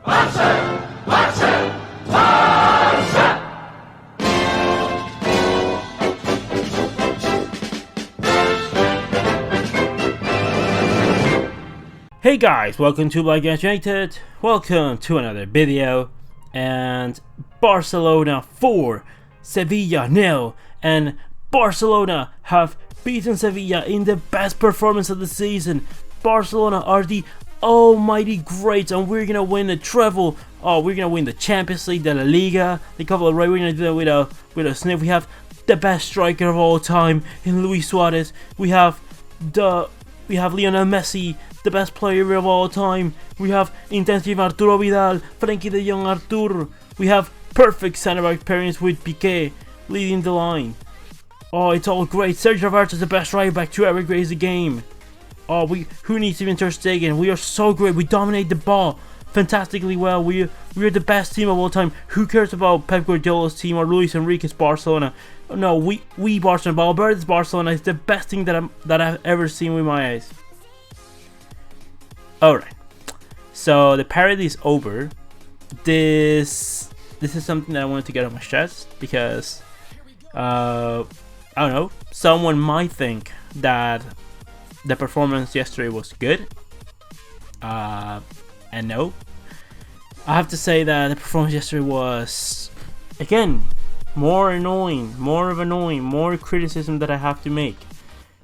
Hey guys, welcome to Black Games United. Welcome to another video. And Barcelona 4, Sevilla 0, and Barcelona have beaten Sevilla in the best performance of the season. Barcelona are the almighty greats, and we're gonna win the treble. Oh, we're gonna win the Champions League, the La Liga, the Copa del Rey. We're gonna do that with a sniff. We have the best striker of all time in Luis Suarez. We have Lionel Messi, the best player of all time. We have intensive Arturo Vidal, Frenkie de Jong, Artur. We have perfect centre-back pairings with Piqué leading the line. Oh, it's all great. Sergio Roberto is the best right-back to ever grace the game. Oh, who needs even Ter Stegen? We are so great. We dominate the ball fantastically well. We are the best team of all time. Who cares about Pep Guardiola's team or Luis Enrique's Barcelona? No, we Barcelona. Valverde's Barcelona is the best thing that I've ever seen with my eyes. Alright, so the parody is over. This is something that I wanted to get off my chest because I don't know, someone might think that the performance yesterday was good, and no. I have to say that the performance yesterday was, again, more criticism that I have to make.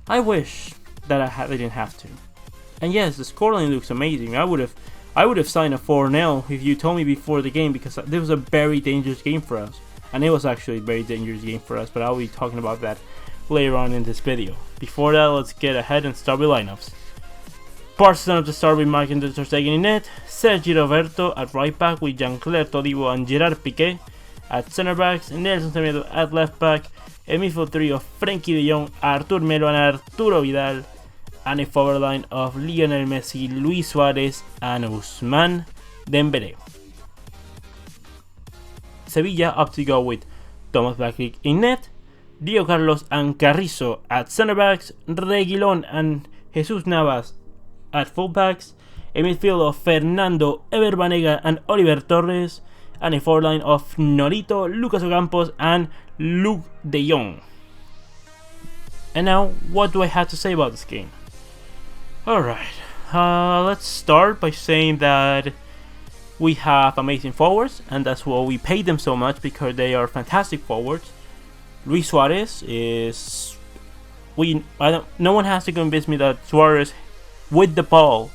I wish that I didn't have to. And yes, the scoreline looks amazing. I would have signed a 4-0 if you told me before the game, because this was a very dangerous game for us. And it was actually a very dangerous game for us, but I'll be talking about that later on in this video. Before that, let's get ahead and start with lineups. Barcelona to start with Marc Ter Stegen in net, Sergio Roberto at right back with Jean-Claire Todibo and Gerard Piqué at centre backs, Nelson Semedo at left back, a midfield trio of Frenkie de Jong, Artur Melo and Arturo Vidal, and a forward line of Lionel Messi, Luis Suarez, and Ousmane Dembele. Sevilla up to go with Thomas Blacklick in net, Diego Carlos and Carrizo at centre backs, Reguilón and Jesus Navas at full backs, a midfield of Fernando Ever Banega and Oliver Torres, and a forward line of Nolito, Lucas Ocampos, and Luke de Jong. And now, what do I have to say about this game? Alright, let's start by saying that we have amazing forwards, and that's why we pay them so much, because they are fantastic forwards. Luis Suarez is... no one has to convince me that Suarez, with the ball,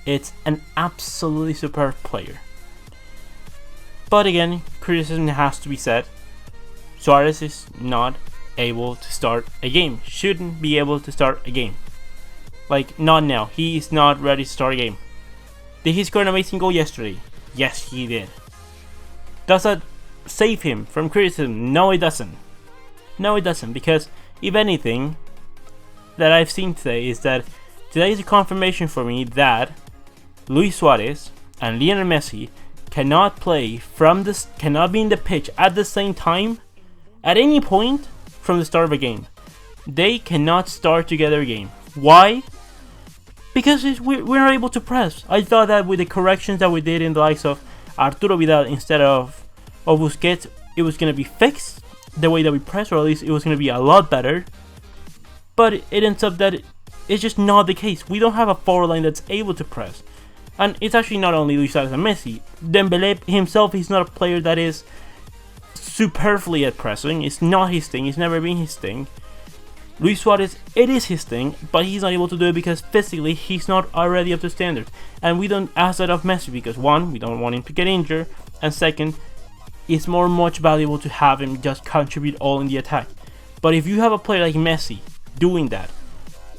it's an absolutely superb player. But again, criticism has to be said. Suarez is not able to start a game. Shouldn't be able to start a game. Like, not now. He is not ready to start a game. Did he score an amazing goal yesterday? Yes, he did. Does that save him from criticism? No, it doesn't. No, it doesn't. Because, if anything, that I've seen today is that today is a confirmation for me that Luis Suarez and Lionel Messi cannot cannot be in the pitch at the same time at any point from the start of a game. They cannot start together a game. Why? Because we're not able to press. I thought that with the corrections that we did in the likes of Arturo Vidal instead of Busquets, it was going to be fixed the way that we press, or at least it was going to be a lot better. But it ends up that it's just not the case. We don't have a forward line that's able to press. And it's actually not only Luis Suarez and Messi. Dembele himself is not a player that is superfluous at pressing. It's not his thing. It's never been his thing. Luis Suarez, it is his thing, but he's not able to do it because physically he's not already up to standard. And we don't ask that of Messi because, one, we don't want him to get injured, and second, it's much valuable to have him just contribute all in the attack. But if you have a player like Messi doing that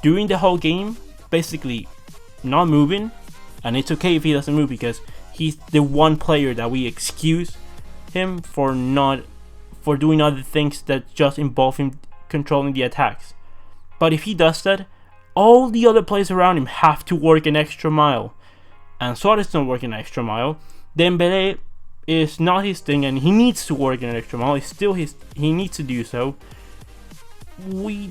during the whole game, basically not moving, and it's okay if he doesn't move because he's the one player that we excuse him for doing other things that just involve him controlling the attacks. But if he does that, all the other players around him have to work an extra mile, and Suarez don't work an extra mile. Dembele is not his thing, and he needs to work an extra mile. It's still he needs to do so. We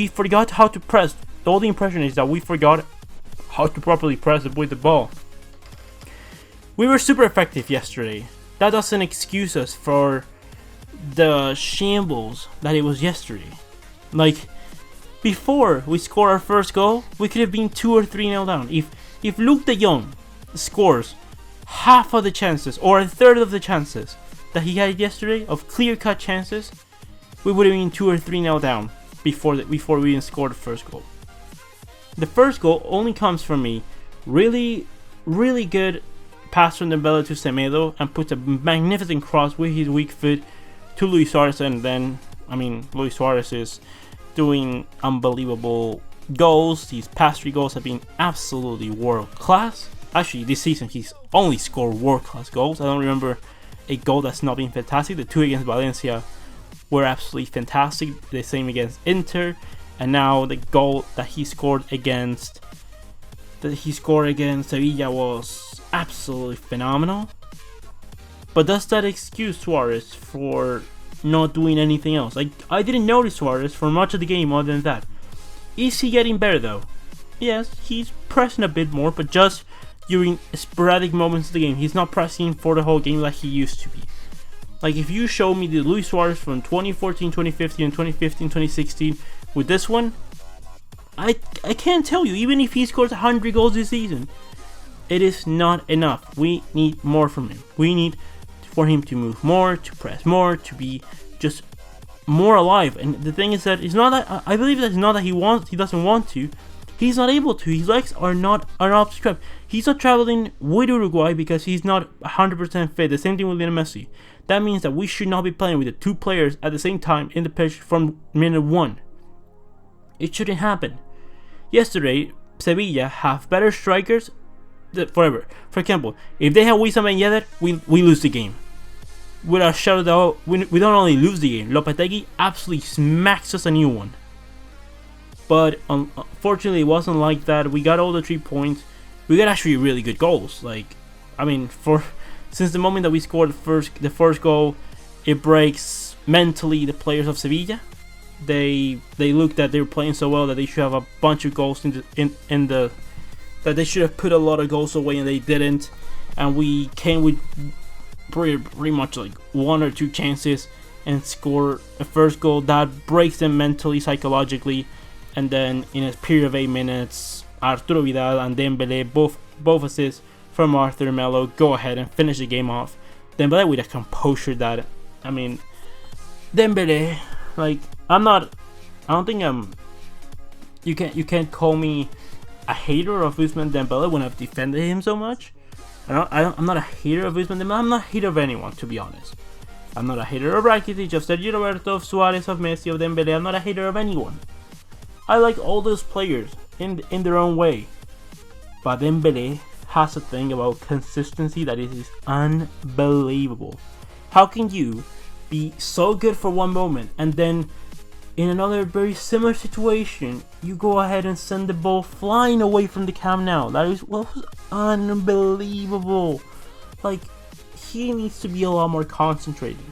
forgot how to press. The impression is that we forgot how to properly press with the ball. We were super effective yesterday. That doesn't excuse us for the shambles that it was yesterday. Like, before we score our first goal, we could have been 2 or 3-0 down. If Luke de Jong scores half of the chances or a third of the chances that he had yesterday, of clear-cut chances, we would have been 2 or 3-0 down before we even scored the first goal. The first goal only comes from me. Really, really good pass from Dembele to Semedo, and puts a magnificent cross with his weak foot to Luis Suarez, and then, Luis Suarez is doing unbelievable goals. These past 3 goals have been absolutely world class. Actually, this season he's only scored world class goals. I don't remember a goal that's not been fantastic. The 2 against Valencia were absolutely fantastic. The same against Inter, and now the goal that he scored against Sevilla was absolutely phenomenal. But does that excuse Suarez for not doing anything else? Like, I didn't notice Suarez for much of the game other than that. Is he getting better though? Yes, he's pressing a bit more, but just during sporadic moments of the game. He's not pressing for the whole game like he used to be. Like, if you show me the Luis Suarez from 2014, 2015, and 2015, 2016 with this one, I can't tell you. Even if he scores 100 goals this season, it is not enough. We need more from him. We need for him to move more, to press more, to be just more alive. And the thing is that it's not that I believe that it's not that he doesn't want to. He's not able to. His legs are not up to scratch. He's not traveling with Uruguay because he's not 100% fit. The same thing with Lionel Messi. That means that we should not be playing with the 2 players at the same time in the pitch from minute 1. It shouldn't happen. Yesterday, Sevilla have better strikers forever. For example, if they have Wissam Ben Yedder, we lose the game. With a shadow, we don't only lose the game. Lopetegui absolutely smacks us a new one. But unfortunately, it wasn't like that. We got all the 3 points. We got actually really good goals. Since the moment that we scored the first goal, it breaks mentally the players of Sevilla. They looked at they were playing so well that they should have a bunch of goals that they should have put a lot of goals away, and they didn't. And we came with pretty much like 1 or 2 chances and score a first goal that breaks them mentally, psychologically. And then in a period of 8 minutes, Arturo Vidal and Dembele, both assists from Arthur Melo, go ahead and finish the game off. Dembele with a composure that, Dembele, you can't call me a hater of Ousmane Dembele when I've defended him so much. I'm not a hater of Ousmane Dembele. I'm not a hater of anyone, to be honest. I'm not a hater of Rakitic, of Sergio Roberto, of Suarez, of Messi, of Dembele. I'm not a hater of anyone. I like all those players in their own way. But Dembele has a thing about consistency that is unbelievable. How can you be so good for one moment and then in another very similar situation you go ahead and send the ball flying away from the Camp Nou? That was unbelievable. Like, he needs to be a lot more concentrated.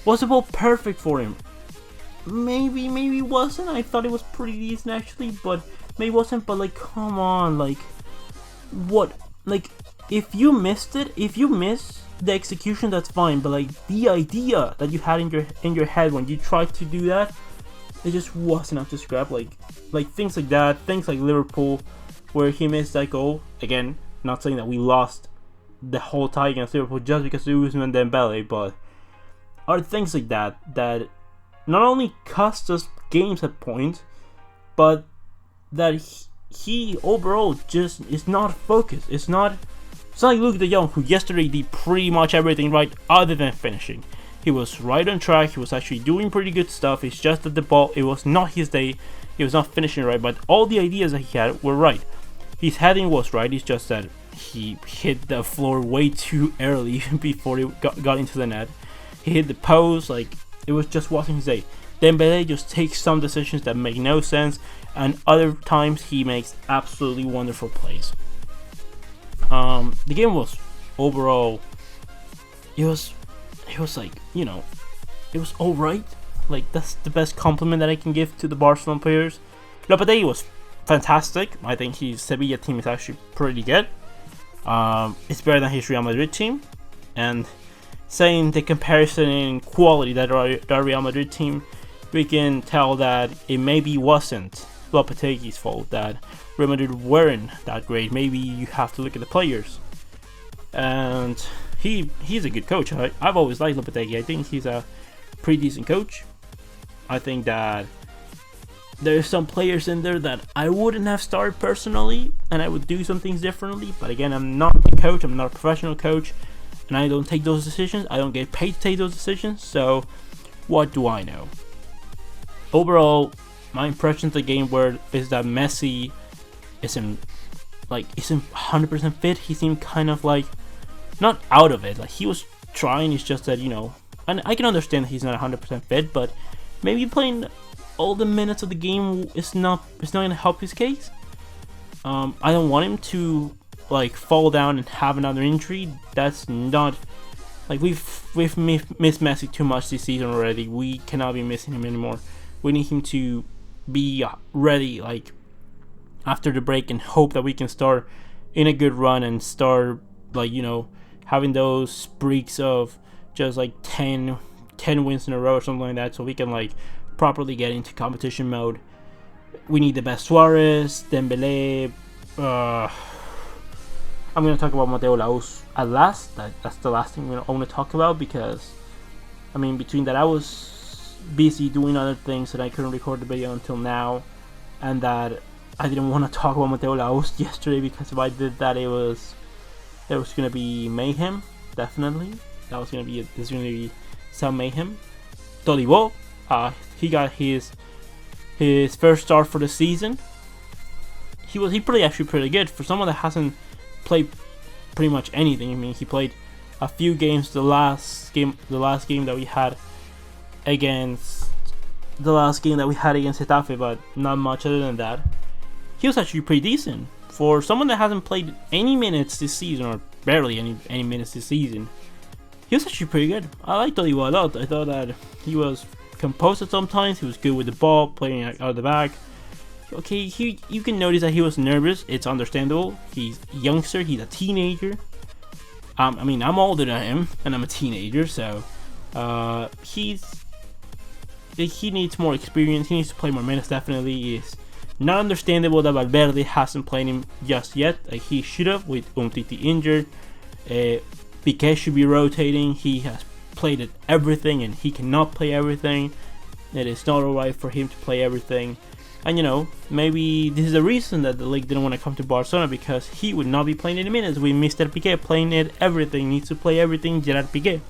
Was the ball perfect for him? Maybe it wasn't. I thought it was pretty decent actually, but maybe it wasn't. But come on, what? If you missed it, if you miss the execution, that's fine. But the idea that you had in your head when you tried to do that, it just wasn't up to scrap. Things like that, things like Liverpool, where he missed that goal. Again, not saying that we lost the whole tie against Liverpool just because it was Dembele, but are things like that that not only cost us games at points, but that he overall just is not focused. It's not like Luke de Jong, who yesterday did pretty much everything right other than finishing. He was right on track. He was actually doing pretty good stuff. It's just that the ball, it was not his day. He was not finishing right, but all the ideas that he had were right. His heading was right. It's just that he hit the floor way too early before it got into the net. He hit the post. It wasn't his day. Dembele just takes some decisions that make no sense, and other times he makes absolutely wonderful plays. The game was overall, it was alright. That's the best compliment that I can give to the Barcelona players. Lopetegui was fantastic. I think his Sevilla team is actually pretty good. It's better than his Real Madrid team, and saying the comparison in quality that the Real Madrid team, we can tell that it maybe wasn't Lopetegui's fault that Real Madrid weren't that great. Maybe you have to look at the players, and he's a good coach. I've always liked Lopetegui. I think he's a pretty decent coach. I think that there's some players in there that I wouldn't have started personally, and I would do some things differently. But again, I'm not a coach. I'm not a professional coach, and I don't take those decisions. I don't get paid to take those decisions. So, what do I know? Overall, my impressions of the game is that Messi isn't 100% fit. He seemed kind of like not out of it. Like he was trying. It's just that and I can understand that he's not 100% fit, but maybe playing all the minutes of the game is not gonna help his case. I don't want him to fall down and have another injury. That's not we've missed Messi too much this season already. We cannot be missing him anymore. We need him to be ready after the break and hope that we can start in a good run and start having those streaks of just 10 wins in a row or something like that, so we can properly get into competition mode. We need the best Suarez, Dembele. I'm gonna talk about Mateo Laus at last. That's the last thing I want to talk about, because between that I was busy doing other things that I couldn't record the video until now, and that I didn't want to talk about Mateo Laus yesterday, because if I did that it was gonna be mayhem. Definitely, there's gonna be some mayhem. Tolibo, he got his first start for the season. He actually pretty good for someone that hasn't played pretty much anything. He played a few games. The last game that we had against Getafe, but not much other than that. He was actually pretty decent for someone that hasn't played any minutes this season, or barely any minutes this season. He was actually pretty good. I liked Tolibo a lot. I thought that he was composed at sometimes. He was good with the ball, playing out of the back. Okay, you can notice that he was nervous. It's understandable. He's a youngster. He's a teenager. I'm older than him, and I'm a teenager, so he needs more experience. He needs to play more minutes. Definitely, is not understandable that Valverde hasn't played him just yet. He should have, with Umtiti injured. Piqué should be rotating. He has played at everything, and he cannot play everything. It is not alright for him to play everything. And maybe this is the reason that the league didn't want to come to Barcelona, because he would not be playing any minutes with Mr. Piqué playing it everything. Needs to play everything, Gerard Piqué.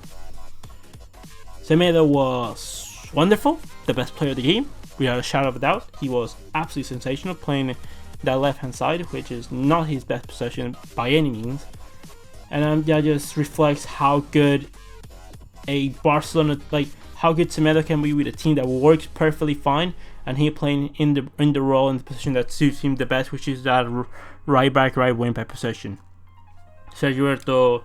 Semedo was wonderful, the best player of the game, without a shadow of a doubt. He was absolutely sensational playing that left hand side, which is not his best possession by any means. And that just reflects how good a Barcelona, how good Semedo can be with a team that works perfectly fine, and he playing in the role and the position that suits him the best, which is that right back, right wing back position. Sergio Roberto,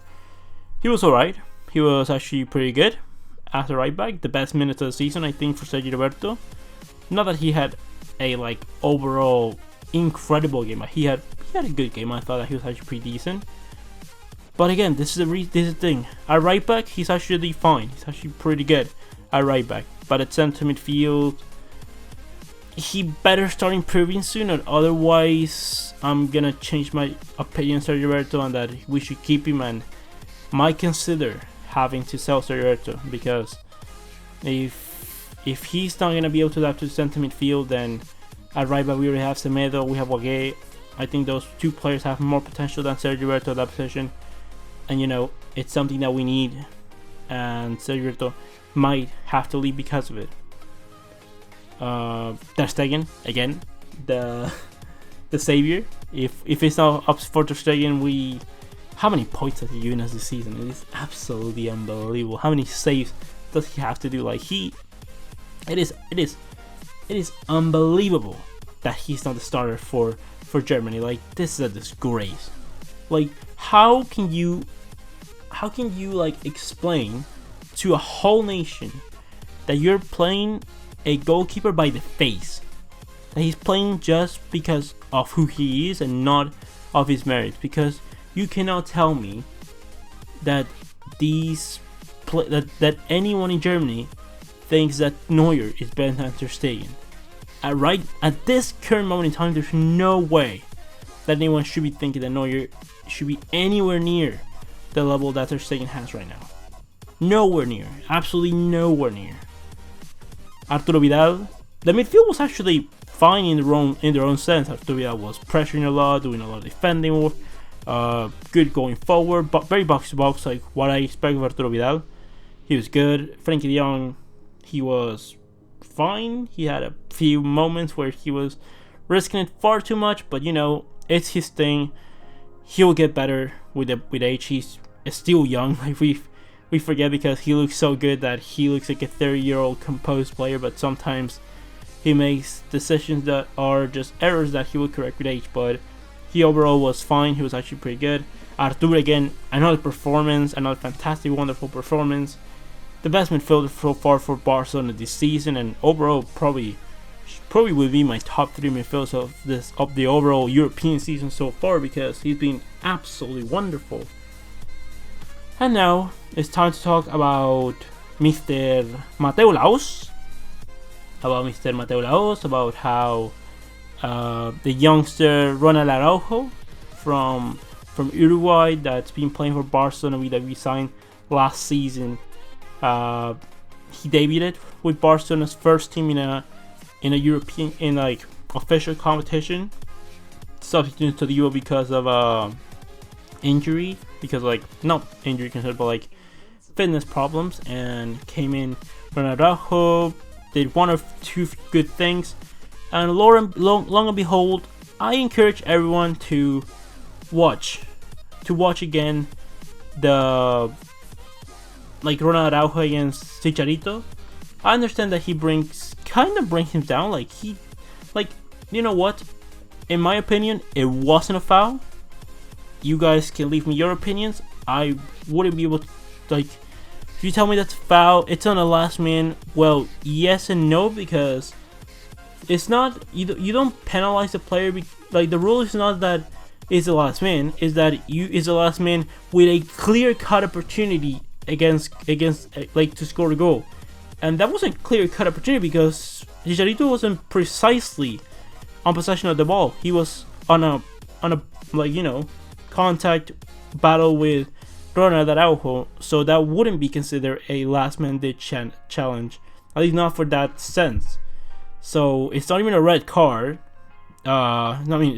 he was alright. He was actually pretty good as a right back. The best minutes of the season, I think, for Sergio Roberto. Not that he had a overall incredible game, but he had a good game. I thought that he was actually pretty decent. But again, this is the thing. At right back, he's actually fine. He's actually pretty good at right back. But at centre midfield, he better start improving soon, or otherwise I'm gonna change my opinion on Sergio Roberto, and that we should keep him, and might consider having to sell Sergio Roberto, because if he's not gonna be able to adapt to centre midfield, then at right back we already have Semedo, we have Wagué. I think those two players have more potential than Sergio Roberto at that position, and it's something that we need, and Sergio Roberto might have to leave because of it. Ter Stegen, again, the savior. If it's not up for Ter Stegen, how many points has he given us this season? It is absolutely unbelievable. How many saves does he have to do? It is unbelievable that he's not the starter for Germany. This is a disgrace. How can you explain to a whole nation that you're playing a goalkeeper by the face, that he's playing just because of who he is and not of his merits? Because You cannot tell me that that anyone in Germany thinks that Neuer is better than Ter Stegen. At this current moment in time, there's no way that anyone should be thinking that Neuer should be anywhere near the level that Ter Stegen has right now. Nowhere near. Absolutely nowhere near. Arturo Vidal. The midfield was actually fine in their own sense. Arturo Vidal was pressuring a lot, doing a lot of defending, good going forward, but very box to box, like what I expect of Arturo Vidal. He was good. Frenkie de Jong, he was fine. He had a few moments where he was risking it far too much, but you know, it's his thing. He'll get better with age. He's still young. Like we forget because he looks so good that he looks like a 30-year-old composed player, but sometimes he makes decisions that are just errors that he will correct with age. But he overall was fine. He was actually pretty good. Artur, again, another performance, another fantastic, wonderful performance. The best midfielder so far for Barcelona this season, and overall probably would be my top 3 midfielders of the overall European season so far, because he's been absolutely wonderful. And now it's time to talk about Mr. Mateu Laos. About how the youngster Ronald Araujo from Uruguay that's been playing for Barcelona that we signed last season. He debuted with Barcelona's first team in a European official competition. Substituted to the Euro because of injury, not injury concern, but fitness problems, and came in. Ronald Araujo did one or two good things, and long and behold, I encourage everyone to watch again the Ronald Araujo against Chicharito. I understand that he brings him down. You know what? In my opinion, it wasn't a foul. You guys can leave me your opinions. I wouldn't be able to, if you tell me that's a foul, it's on the last man. Well, yes and no, because it's not, you don't penalize the player. The rule is not that it's the last man, is that is the last man with a clear-cut opportunity against to score a goal. And that wasn't a clear-cut opportunity because Chicharito wasn't precisely on possession of the ball. He was on a contact battle with Ronald Araujo, so that wouldn't be considered a last man did challenge, at least not for that sense. So it's not even a red card. It's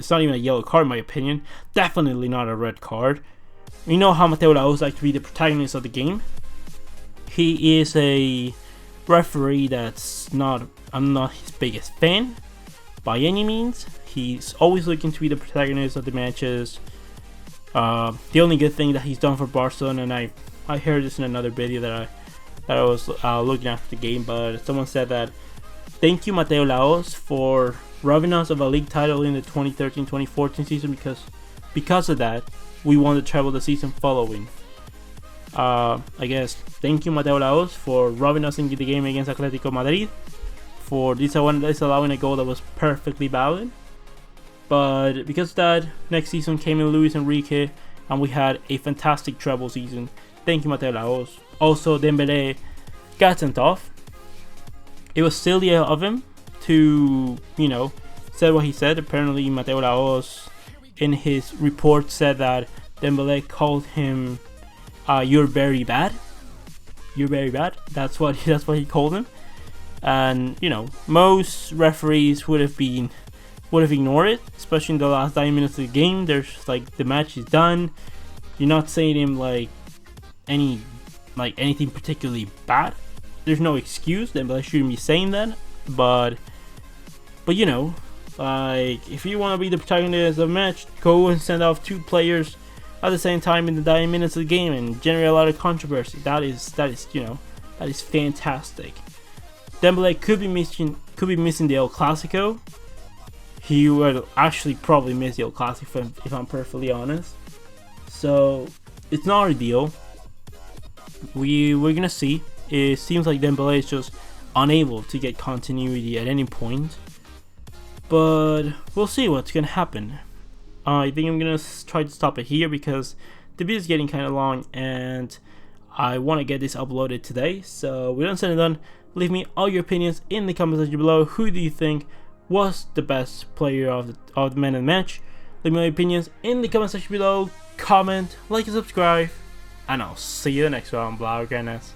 not even a yellow card in my opinion. Definitely not a red card. You know how Mateu Laos likes to be the protagonist of the game. He is a referee I'm not his biggest fan by any means. He's always looking to be the protagonist of the matches. The only good thing that he's done for Barcelona, and I heard this in another video that I was looking after the game, but someone said that thank you Mateu Laos for robbing us of a league title in the 2013-2014 season, because of that we won the treble the season following. I guess thank you Mateu Laos for robbing us in the game against Atletico Madrid, for disallowing a goal that was perfectly valid. But because of that, next season came in Luis Enrique, and we had a fantastic treble season. Thank you Mateu Laos. Also, Dembele got sent off. It was silly of him to, said what he said. Apparently Mateu Laos in his report said that Dembele called him you're very bad. You're very bad. That's what he called him. And most referees would have ignored it, especially in the last 9 minutes of the game. There's the match is done. You're not saying him anything particularly bad. There's no excuse. Dembele shouldn't be saying that. But if you want to be the protagonist of the match, go and send off 2 players at the same time in the 9 minutes of the game and generate a lot of controversy. That is fantastic. Dembele could be missing the El Clasico. He would actually probably miss the El Clasico if I'm perfectly honest. So it's not ideal. We're gonna see. It seems like Dembele is just unable to get continuity at any point. But we'll see what's gonna happen. I think I'm gonna try to stop it here because the video is getting kind of long and I want to get this uploaded today. So we don't said and done. Leave me all your opinions in the comment section below. Who do you think was the best player of the man of the match? Leave me all your opinions in the comment section below. Comment, like, and subscribe, and I'll see you the next one. Blaugranas.